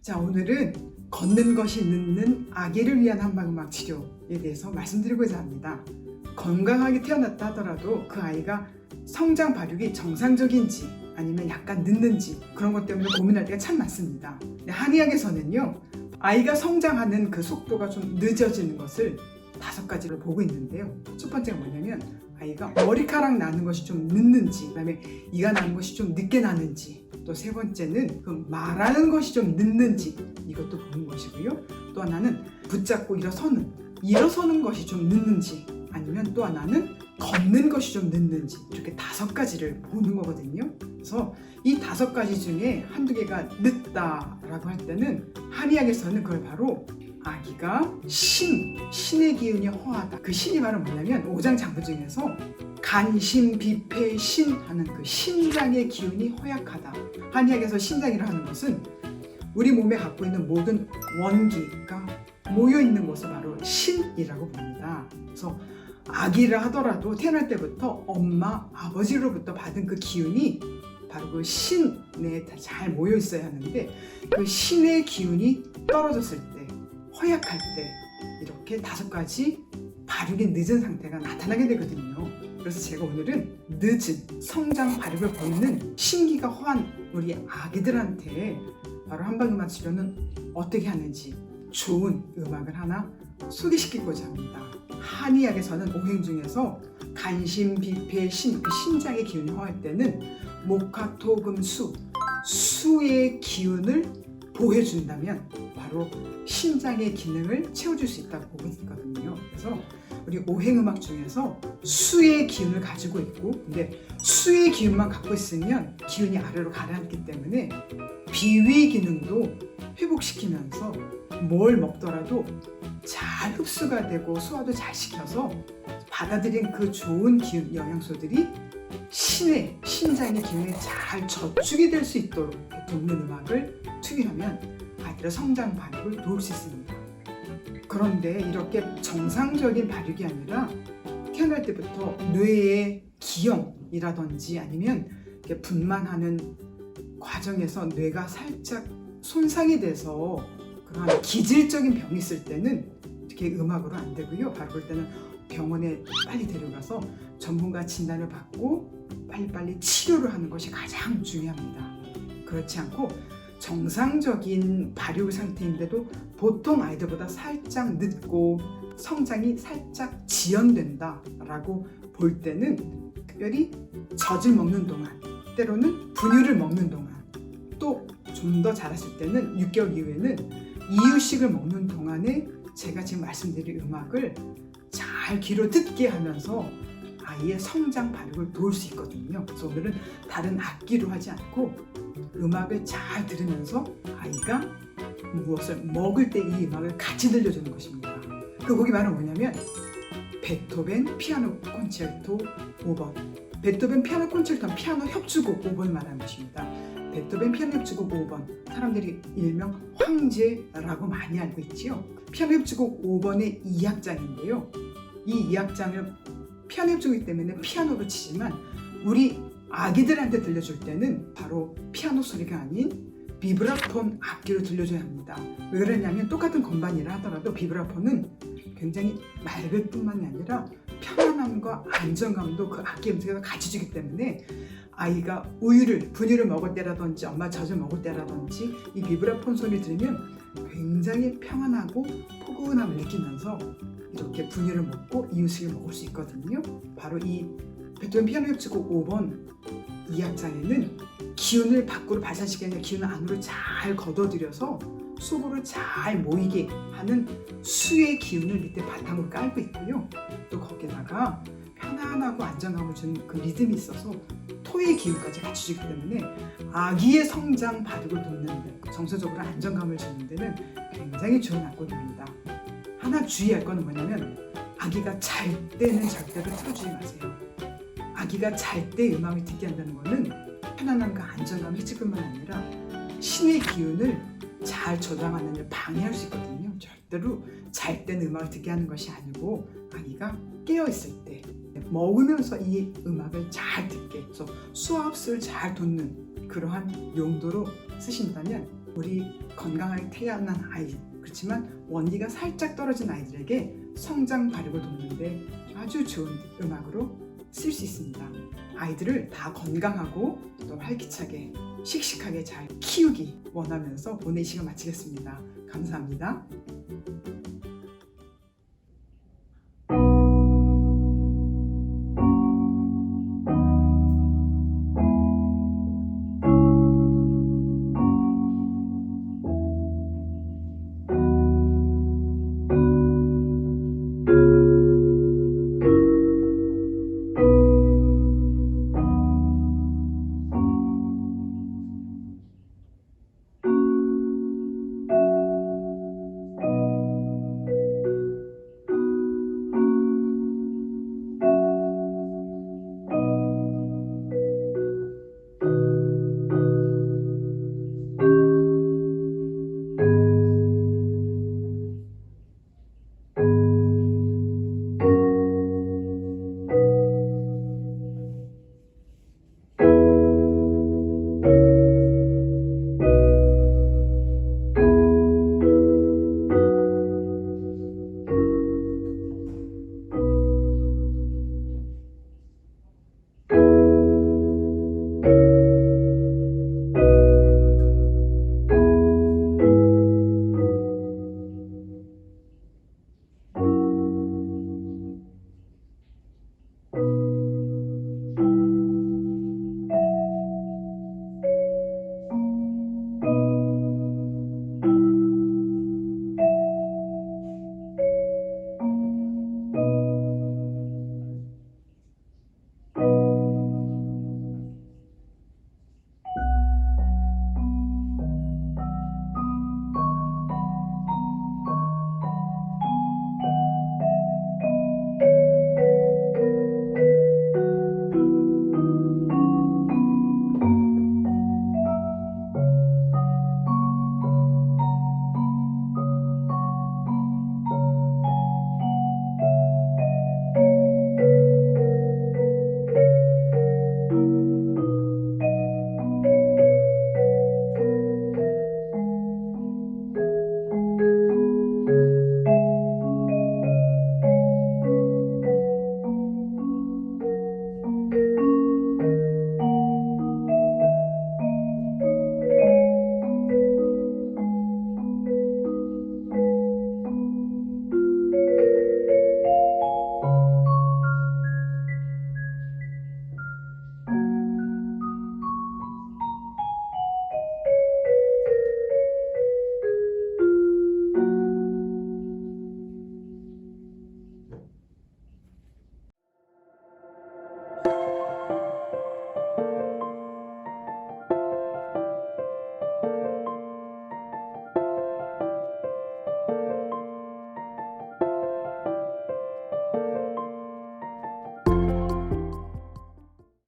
자, 오늘은 걷는 것이 늦는 아기를 위한 한방음악 치료에 대해서 말씀드리고자 합니다. 건강하게 태어났다 하더라도 그 아이가 성장 발육이 정상적인지 아니면 약간 늦는지 그런 것 때문에 고민할 때가 참 많습니다. 한의학에서는요, 아이가 성장하는 그 속도가 좀 늦어지는 것을 5가지로 보고 있는데요. 첫 번째가 뭐냐면 아이가 머리카락 나는 것이 좀 늦는지, 그다음에 이가 나는 것이 좀 늦게 나는지, 또 세 번째는 그 말하는 것이 좀 늦는지 이것도 보는 것이고요. 또 하나는 붙잡고 일어서는 것이 좀 늦는지, 아니면 또 하나는 걷는 것이 좀 늦는지, 이렇게 5가지를 보는 거거든요. 그래서 이 5가지 중에 한두 개가 늦다라고 할 때는 한의학에서는 그걸 바로 아기가 신의 기운이 허하다. 그 신이 바로 뭐냐면 오장장부 중에서 간신, 비폐, 신 하는 그 신장의 기운이 허약하다. 한의학에서 신장이라 하는 것은 우리 몸에 갖고 있는 모든 원기가 모여 있는 것을 바로 신이라고 봅니다. 그래서 아기를 하더라도 태어날 때부터 엄마, 아버지로부터 받은 그 기운이 바로 그 신에 잘 모여 있어야 하는데, 그 신의 기운이 떨어졌을 때, 허약할 때 이렇게 5가지 발육이 늦은 상태가 나타나게 되거든요. 그래서 제가 오늘은 늦은 성장 발육을 보이는 신기가 허한 우리 아기들한테 바로 한방음악 치료는 어떻게 하는지 좋은 음악을 하나 소개시키고자 합니다. 한의학에서는 오행 중에서 간신, 비폐, 신, 그 신장의 기운이 허할 때는 목화, 토, 금, 수의 기운을 보해준다면 바로 신장의 기능을 채워줄 수 있다고 보고 있거든요. 그래서 우리 오행음악 중에서 수의 기운을 가지고 있고, 근데 수의 기운만 갖고 있으면 기운이 아래로 가라앉기 때문에 비위 기능도 회복시키면서 뭘 먹더라도 잘 흡수가 되고 소화도 잘 시켜서 받아들인 그 좋은 기운, 영양소들이 신장의 기운에 잘 저축이 될 수 있도록 돕는 음악을 투입하면 아이들의 성장 발육을 도울 수 있습니다. 그런데 이렇게 정상적인 발육이 아니라 태어날 때부터 뇌의 기형이라든지 아니면 이렇게 분만하는 과정에서 뇌가 살짝 손상이 돼서 그런 기질적인 병이 있을 때는 이렇게 음악으로 안 되고요. 바로 그럴 때는 병원에 빨리 데려가서 전문가 진단을 받고 빨리빨리 치료를 하는 것이 가장 중요합니다. 그렇지 않고 정상적인 발육 상태인데도 보통 아이들보다 살짝 늦고 성장이 살짝 지연된다라고 볼 때는 특별히 젖을 먹는 동안, 때로는 분유를 먹는 동안, 또 좀 더 자랐을 때는 6개월 이후에는 이유식을 먹는 동안에 제가 지금 말씀드린 음악을 잘 귀로 듣게 하면서 아이의 성장 발육을 도울 수 있거든요. 그래서 오늘은 다른 악기로 하지 않고 음악을 잘 들으면서 아이가 무엇을 먹을 때 이 음악을 같이 들려주는 것입니다. 그 곡이 바로 뭐냐면 베토벤 피아노 콘체르토 5번. 베토벤 피아노 콘체르토는 피아노 협주곡 5번을 말하는 것입니다. 베토벤 피아노 협주곡 5번, 사람들이 일명 황제라고 많이 알고 있지요. 피아노 협주곡 5번의 2악장인데요. 이 2악장을 피아노 협주곡이기 때문에 피아노로 치지만 우리 아기들한테 들려줄 때는 바로 피아노 소리가 아닌 비브라폰 악기로 들려줘야 합니다. 왜 그러냐면 똑같은 건반이라 하더라도 비브라폰은 굉장히 맑을 뿐만이 아니라 편안함과 안정감도 그 악기 음색에서 같이 주기 때문에 아이가 분유를 먹을 때라든지 엄마 젖을 먹을 때라든지 이 비브라폰 소리 들으면 굉장히 평안하고 포근함을 느끼면서 이렇게 분유를 먹고 이유식을 먹을 수 있거든요. 바로 이 베토벤 피아노 협주곡 5번 2악장에는 기운을 밖으로 발산시키는 게 아니라 기운을 안으로 잘 걷어들여서 속으로 잘 모이게 하는 수의 기운을 밑에 바탕으로 깔고 있고요. 또 거기다가 편안하고 안정감을 주는 그 리듬이 있어서 토의 기운까지 같이 주기 때문에 아기의 성장 발육을 돕는 데, 정서적으로 안정감을 주는 데는 굉장히 좋은 악곡입니다. 하나 주의할 거는 뭐냐면 아기가 잘 때는 절대로 틀어주지 마세요. 아기가 잘 때 음악을 듣게 한다는 거는 편안함과 안정감을 해줄 뿐만 아니라 신의 기운을 잘 저장하는 데 방해할 수 있거든요. 절대로 잘 때는 음악을 듣게 하는 것이 아니고 아기가 깨어있을 때 먹으면서 이 음악을 잘 듣게 해서 수화 흡수를 잘 돕는 그러한 용도로 쓰신다면 우리 건강하게 태어난 아이, 그렇지만 원리가 살짝 떨어진 아이들에게 성장 발육을 돕는데 아주 좋은 음악으로 쓸 수 있습니다. 아이들을 다 건강하고 또 활기차게 씩씩하게 잘 키우기 원하면서 오늘 이 시간 마치겠습니다. 감사합니다.